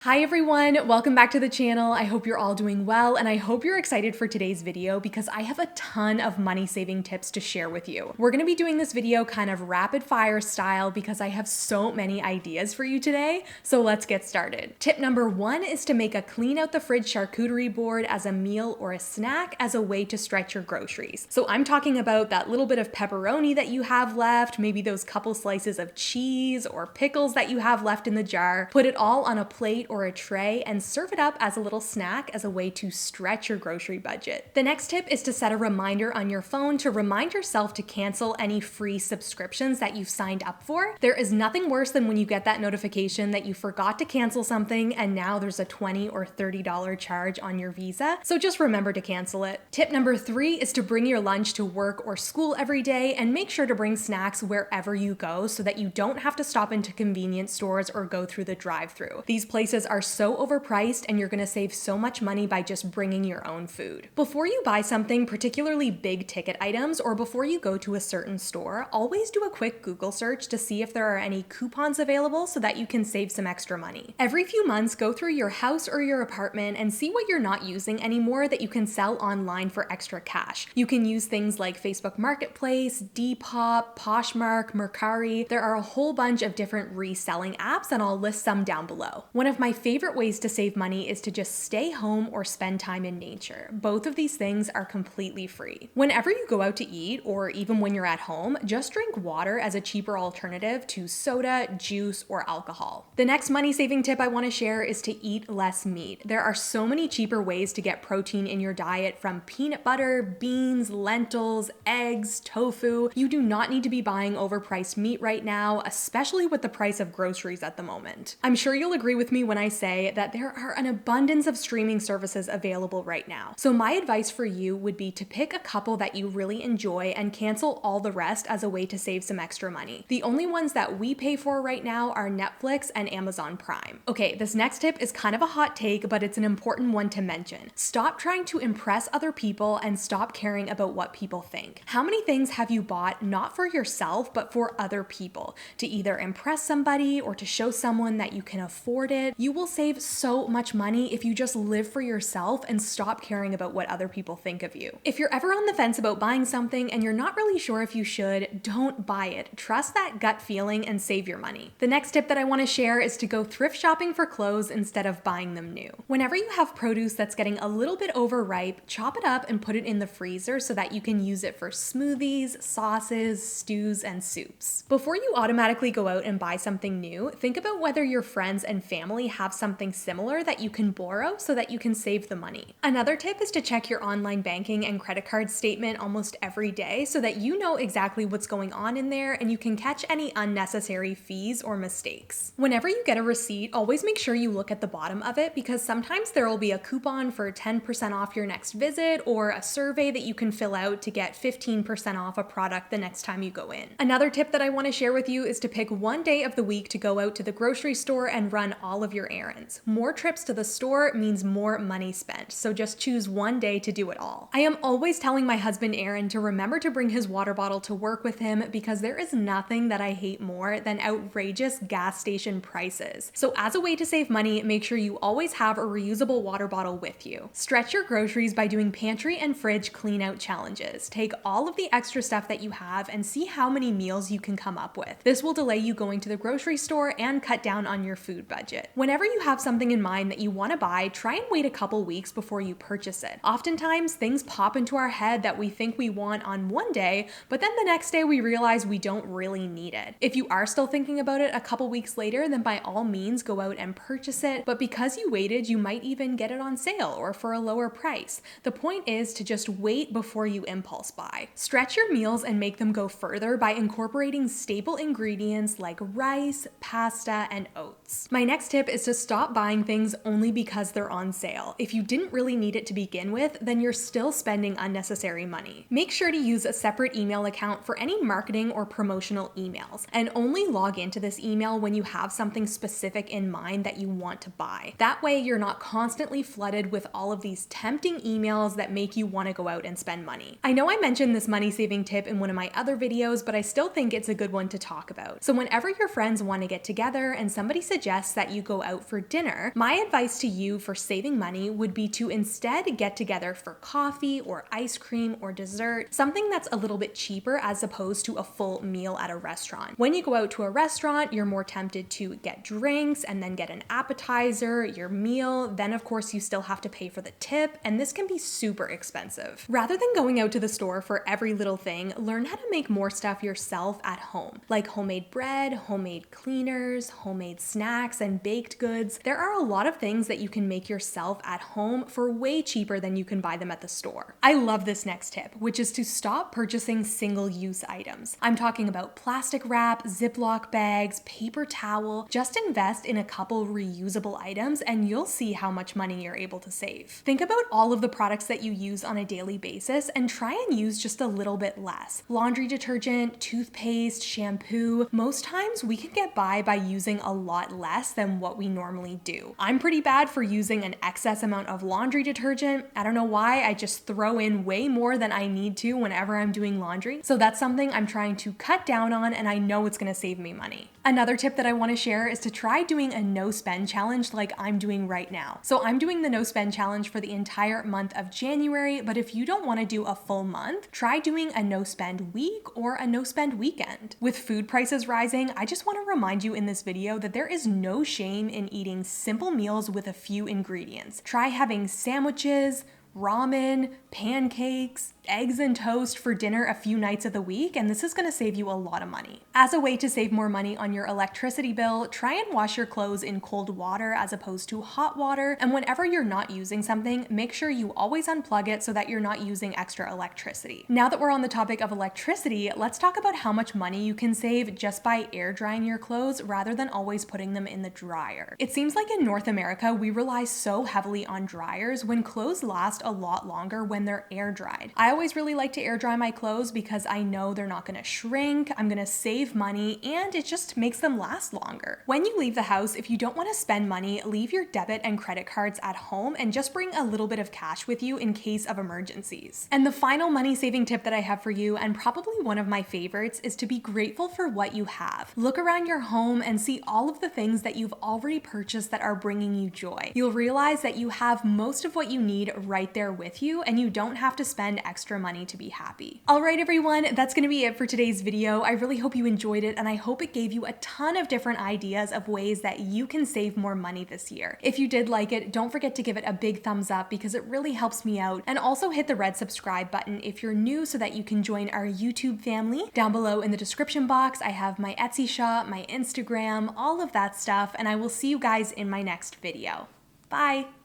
Hi everyone, welcome back to the channel. I hope you're all doing well and I hope you're excited for today's video because I have a ton of money saving tips to share with you. We're going to be doing this video kind of rapid fire style because I have so many ideas for you today, so let's get started. Tip number 1 is to make a clean out the fridge charcuterie board as a meal or a snack as a way to stretch your groceries. So I'm talking about that little bit of pepperoni that you have left, maybe those couple slices of cheese or pickles that you have left in the jar. Put it all on a plate or a tray and serve it up as a little snack as a way to stretch your grocery budget. The next tip is to set a reminder on your phone to remind yourself to cancel any free subscriptions that you've signed up for. There is nothing worse than when you get that notification that you forgot to cancel something and now there's a $20 or $30 charge on your Visa. So just remember to cancel it. Tip number 3 is to bring your lunch to work or school every day and make sure to bring snacks wherever you go so that you don't have to stop into convenience stores or go through the drive-thru. These places are so overpriced and you're going to save so much money by just bringing your own food. Before you buy something, particularly big ticket items, or before you go to a certain store, always do a quick Google search to see if there are any coupons available so that you can save some extra money. Every few months, go through your house or your apartment and see what you're not using anymore that you can sell online for extra cash. You can use things like Facebook Marketplace, Depop, Poshmark, Mercari. There are a whole bunch of different reselling apps and I'll list some down below. One of my favorite ways to save money is to just stay home or spend time in nature. Both of these things are completely free. Whenever you go out to eat, or even when you're at home, just drink water as a cheaper alternative to soda, juice, or alcohol. The next money-saving tip I want to share is to eat less meat. There are so many cheaper ways to get protein in your diet, from peanut butter, beans, lentils, eggs, tofu. You do not need to be buying overpriced meat right now, especially with the price of groceries at the moment. I'm sure you'll agree with me when I say that there are an abundance of streaming services available right now. So my advice for you would be to pick a couple that you really enjoy and cancel all the rest as a way to save some extra money. The only ones that we pay for right now are Netflix and Amazon Prime. Okay, this next tip is kind of a hot take, but it's an important one to mention. Stop trying to impress other people and stop caring about what people think. How many things have you bought not for yourself, but for other people, to either impress somebody or to show someone that you can afford it? You will save so much money if you just live for yourself and stop caring about what other people think of you. If you're ever on the fence about buying something and you're not really sure if you should, don't buy it. Trust that gut feeling and save your money. The next tip that I want to share is to go thrift shopping for clothes instead of buying them new. Whenever you have produce that's getting a little bit overripe, chop it up and put it in the freezer so that you can use it for smoothies, sauces, stews, and soups. Before you automatically go out and buy something new, think about whether your friends and family have something similar that you can borrow so that you can save the money. Another tip is to check your online banking and credit card statement almost every day so that you know exactly what's going on in there and you can catch any unnecessary fees or mistakes. Whenever you get a receipt, always make sure you look at the bottom of it because sometimes there will be a coupon for 10% off your next visit or a survey that you can fill out to get 15% off a product the next time you go in. Another tip that I want to share with you is to pick one day of the week to go out to the grocery store and run all of your errands. More trips to the store means more money spent, so just choose one day to do it all. I am always telling my husband Aaron to remember to bring his water bottle to work with him because there is nothing that I hate more than outrageous gas station prices. So as a way to save money, make sure you always have a reusable water bottle with you. Stretch your groceries by doing pantry and fridge clean out challenges. Take all of the extra stuff that you have and see how many meals you can come up with. This will delay you going to the grocery store and cut down on your food budget. Whenever you have something in mind that you want to buy, try and wait a couple weeks before you purchase it. Oftentimes, things pop into our head that we think we want on one day, but then the next day we realize we don't really need it. If you are still thinking about it a couple weeks later, then by all means go out and purchase it, but because you waited, you might even get it on sale or for a lower price. The point is to just wait before you impulse buy. Stretch your meals and make them go further by incorporating staple ingredients like rice, pasta, and oats. My next tip is to stop buying things only because they're on sale. If you didn't really need it to begin with, then you're still spending unnecessary money. Make sure to use a separate email account for any marketing or promotional emails, and only log into this email when you have something specific in mind that you want to buy. That way, you're not constantly flooded with all of these tempting emails that make you want to go out and spend money. I know I mentioned this money saving tip in one of my other videos, but I still think it's a good one to talk about. So whenever your friends want to get together and somebody suggests that you go out for dinner, my advice to you for saving money would be to instead get together for coffee or ice cream or dessert, something that's a little bit cheaper as opposed to a full meal at a restaurant. When you go out to a restaurant, you're more tempted to get drinks and then get an appetizer, your meal, then of course you still have to pay for the tip, and this can be super expensive. Rather than going out to the store for every little thing, learn how to make more stuff yourself at home, like homemade bread, homemade cleaners, homemade snacks, and baked goods. There are a lot of things that you can make yourself at home for way cheaper than you can buy them at the store. I love this next tip, which is to stop purchasing single-use items. I'm talking about plastic wrap, Ziploc bags, paper towel. Just invest in a couple reusable items and you'll see how much money you're able to save. Think about all of the products that you use on a daily basis and try and use just a little bit less. Laundry detergent, toothpaste, shampoo. Most times we can get by using a lot less than what we normally do. I'm pretty bad for using an excess amount of laundry detergent. I don't know why, I just throw in way more than I need to whenever I'm doing laundry. So that's something I'm trying to cut down on, and I know it's gonna save me money. Another tip that I wanna share is to try doing a no spend challenge like I'm doing right now. So I'm doing the no spend challenge for the entire month of January, but if you don't wanna do a full month, try doing a no spend week or a no spend weekend. With food prices rising, I just wanna remind you in this video that there is no shame in eating simple meals with a few ingredients. Try having sandwiches, ramen, pancakes, eggs and toast for dinner a few nights of the week, and this is gonna save you a lot of money. As a way to save more money on your electricity bill, try and wash your clothes in cold water as opposed to hot water, and whenever you're not using something, make sure you always unplug it so that you're not using extra electricity. Now that we're on the topic of electricity, let's talk about how much money you can save just by air drying your clothes rather than always putting them in the dryer. It seems like in North America, we rely so heavily on dryers when clothes last a lot longer when they're air dried. I always really like to air dry my clothes because I know they're not gonna shrink, I'm gonna save money, and it just makes them last longer. When you leave the house, if you don't wanna spend money, leave your debit and credit cards at home and just bring a little bit of cash with you in case of emergencies. And the final money saving tip that I have for you, and probably one of my favorites, is to be grateful for what you have. Look around your home and see all of the things that you've already purchased that are bringing you joy. You'll realize that you have most of what you need right there with you, and you don't have to spend extra money to be happy. All right, everyone, that's gonna be it for today's video. I really hope you enjoyed it, and I hope it gave you a ton of different ideas of ways that you can save more money this year. If you did like it, don't forget to give it a big thumbs up because it really helps me out, and also hit the red subscribe button if you're new so that you can join our YouTube family. Down below in the description box, I have my Etsy shop, my Instagram, all of that stuff, and I will see you guys in my next video. Bye!